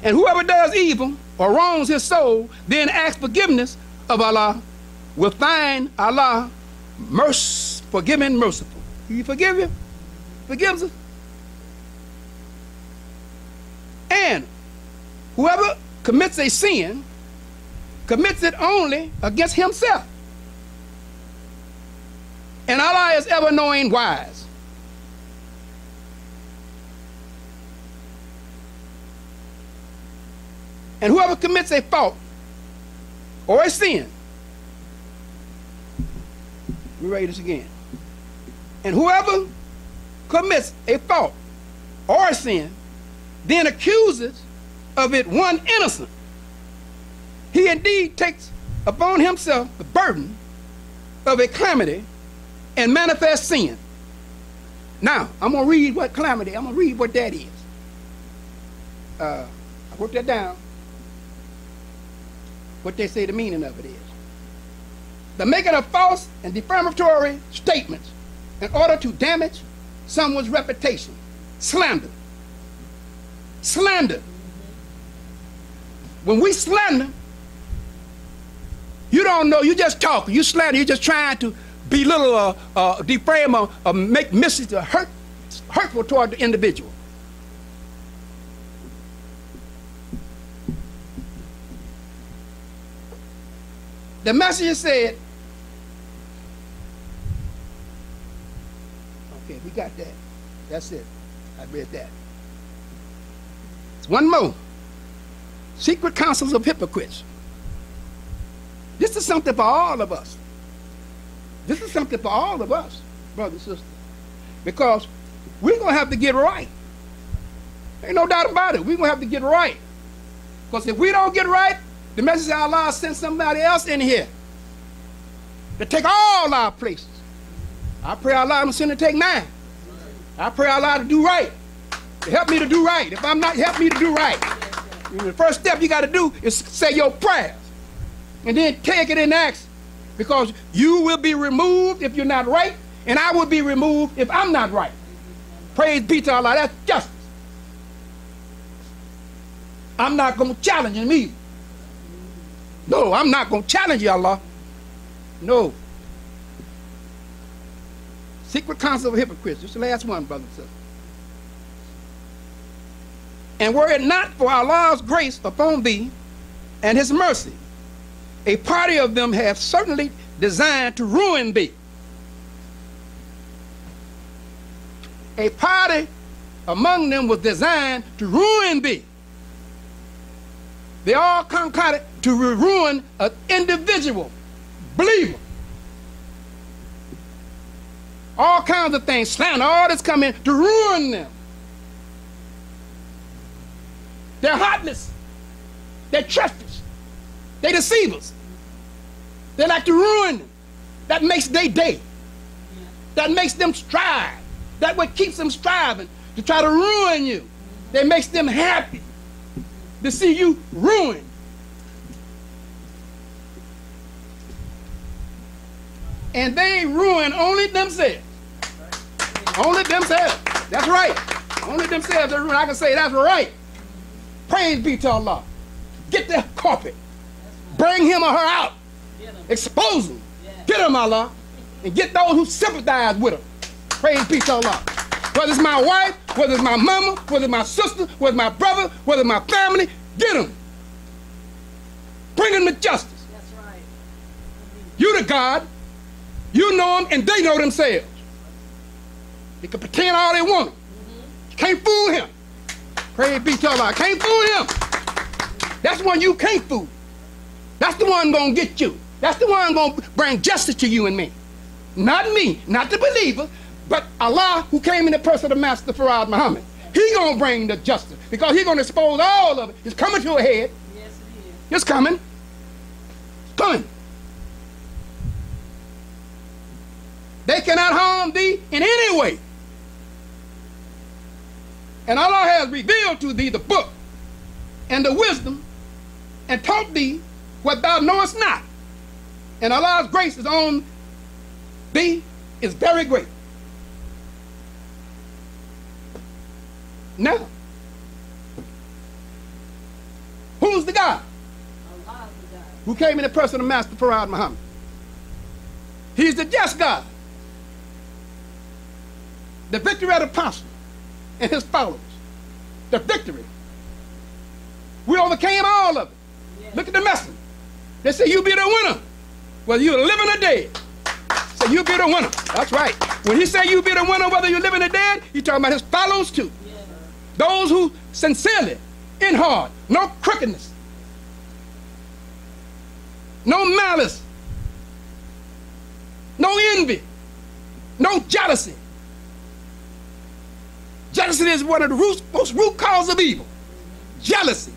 And whoever does evil or wrongs his soul, then asks forgiveness of Allah, will find Allah forgiving, merciful. He forgive you? Forgives us. And whoever commits a sin, commits it only against himself. And Allah is ever knowing wise. And whoever commits a fault or a sin, let me read this again. And whoever commits a fault or a sin, then accuses of it one innocent, he indeed takes upon himself the burden of a calamity and manifest sin. Now, I'm going to read what calamity, I'm going to read what that is. I wrote that down. What they say the meaning of it is. The making of false and defamatory statements in order to damage someone's reputation. Slander. Slander. When we slander, you don't know, you just talking. You slander, you're just trying to belittle, defame, or make message hurtful toward the individual. The messenger said, okay, we got that. That's it. I read that. It's one more. Secret councils of hypocrites. This is something for all of us. This is something for all of us, brothers and sisters. Because we're going to have to get right. Ain't no doubt about it. We're going to have to get right. Because if we don't get right, the message of Allah sent somebody else in here to take all our places. I pray Allah to send to take mine. I pray Allah to do right, to help me to do right. If I'm not, help me to do right. The first step you got to do is say your prayers. And then take it in action. Because you will be removed if you're not right, and I will be removed if I'm not right. Praise be to Allah. That's justice. I'm not going to challenge him either. No, I'm not going to challenge you, Allah. No. Secret council of hypocrites. This is the last one, brother and sister. And were it not for Allah's grace upon thee and his mercy, a party of them have certainly designed to ruin thee. A party among them was designed to ruin thee. They all concocted to ruin an individual, believer. All kinds of things, slander, all this come in to ruin them. They're heartless. They're treacherous. They're deceivers. They like to ruin them. That makes their day. That makes them strive. That what keeps them striving to try to ruin you. That makes them happy to see you ruined. And they ruin only themselves. Only themselves. That's right. Only themselves are ruined. I can say that's right. Praise be to Allah. Get the carpet. Bring him or her out. Expose them. Get them, Allah. And get those who sympathize with them. Praise be to Allah. Whether it's my wife, whether it's my mama, whether it's my sister, whether it's my brother, whether it's my family, get them. Bring them to justice. That's right. You the God. You know them and they know themselves. They can pretend all they want. You can't fool him. Praise be to Allah. Can't fool him. That's the one you can't fool. That's the one gonna get you. That's the one gonna bring justice to you and me. Not me, not the believer, but Allah who came in the person of the Master Farad Muhammad. He gonna bring the justice because he gonna expose all of it. It's coming to a head. Yes, it is. It's coming. It's coming. They cannot harm thee in any way. And Allah has revealed to thee the book and the wisdom and taught thee what thou knowest not. And Allah's grace is on thee is very great. Now, who's the God? Allah is the God. Who came in the person of Master Farad Muhammad? He's the just God. The victory of the apostle and his followers. The victory. We overcame all of it. Yes. Look at the message. They say you be the winner, whether you're living or dead. So you be the winner. That's right. When he say you be the winner, whether you're living or dead, he talking about his followers too. Those who sincerely, in heart, no crookedness, no malice, no envy, no jealousy. Jealousy is one of the most root causes of evil. Jealousy.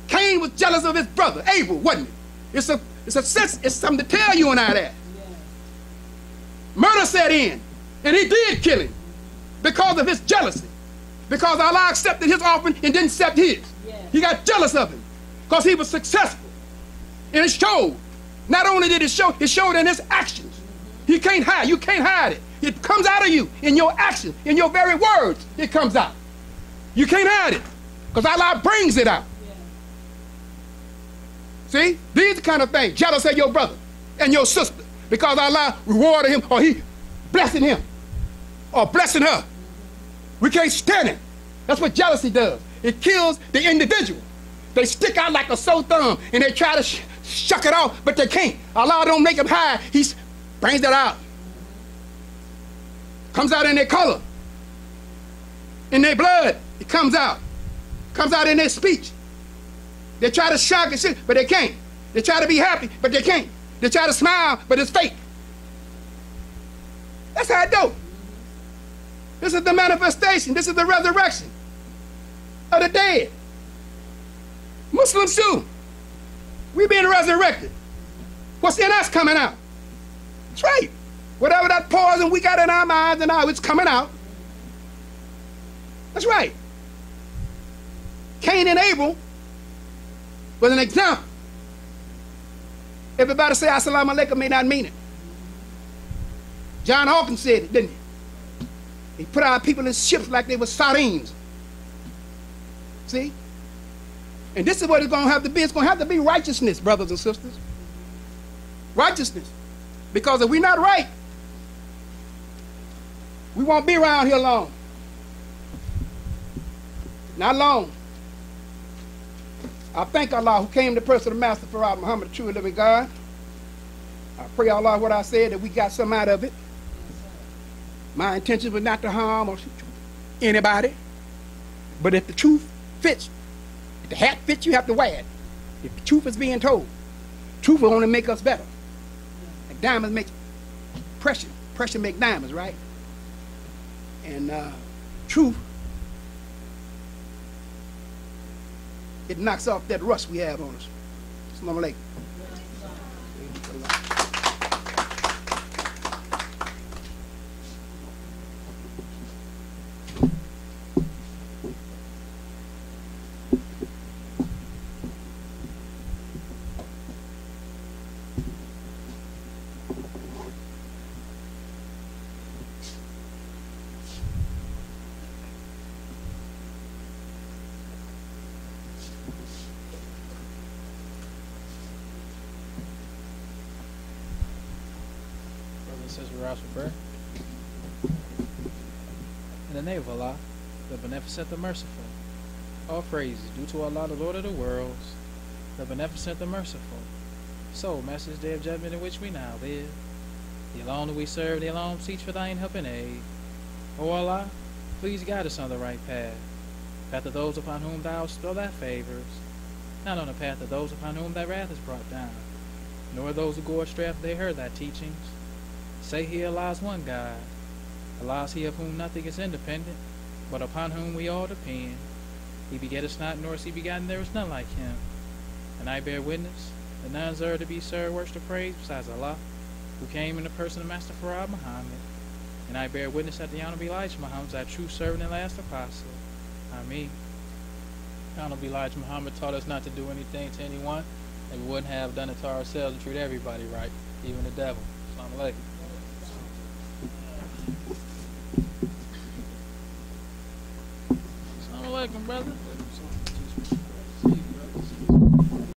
Cain was jealous of his brother, Abel, wasn't it? It's something to tell you and I that. Murder set in, and he did kill him because of his jealousy. Because Allah accepted his offering and didn't accept his. He got jealous of him because he was successful. And it showed. Not only did it show, it showed in his actions. He can't hide. You can't hide it. It comes out of you in your actions, in your very words. It comes out. You can't hide it because Allah brings it out. See, these kind of things. Jealous of your brother and your sister because Allah rewarded him or he blessing him or blessing her. We can't stand it. That's what jealousy does. It kills the individual. They stick out like a sore thumb and they try to shuck it off, but they can't. Allah don't make them hide. He brings it out. Comes out in their color, in their blood. It comes out. Comes out in their speech. They try to shock and shit, but they can't. They try to be happy, but they can't. They try to smile, but it's fake. That's how it goes. This is the manifestation. This is the resurrection of the dead. Muslims too. We being resurrected. What's in us coming out? That's right. Whatever that poison we got in our minds and now it's coming out. That's right. Cain and Abel was an example. Everybody say assalamu alaikum may not mean it. John Hawkins said it, didn't he? He put our people in ships like they were sardines. See? And this is what it's going to have to be. It's going to have to be righteousness, brothers and sisters. Righteousness. Because if we're not right, we won't be around here long. Not long. I thank Allah who came to the person of Master Farad Muhammad, the true and living God. I pray Allah what I said that we got some out of it. My intention was not to harm or anybody. But if the truth fits, if the hat fits, you have to wear it. If the truth is being told, truth will only make us better. Like diamonds make pressure. Pressure make diamonds, right? And truth, it knocks off that rust we have on us. Assalamu alaikum. In the name of Allah, the Beneficent, the Merciful. All praises due to Allah, the Lord of the worlds, the Beneficent, the Merciful. So, Master's Day of Judgment in which we now live. The alone that we serve, the alone seek for thine help and aid. O Allah, please guide us on the right path. Path of those upon whom thou bestow thy favors. Not on the path of those upon whom thy wrath is brought down. Nor those who go astray after they heard thy teachings. Say he Allah is one God. Allah is he of whom nothing is independent, but upon whom we all depend. He begetteth not, nor is he begotten, there is none like him. And I bear witness that none is there to be served, worship, or praise besides Allah, who came in the person of Master Farad Muhammad. And I bear witness that the Honorable Elijah Muhammad is thy true servant and last apostle. Ameen. Honorable Elijah Muhammad taught us not to do anything to anyone, and we wouldn't have done it to ourselves and treat everybody right, even the devil. Assalamu alaikum. Assalamu alaikum, brother.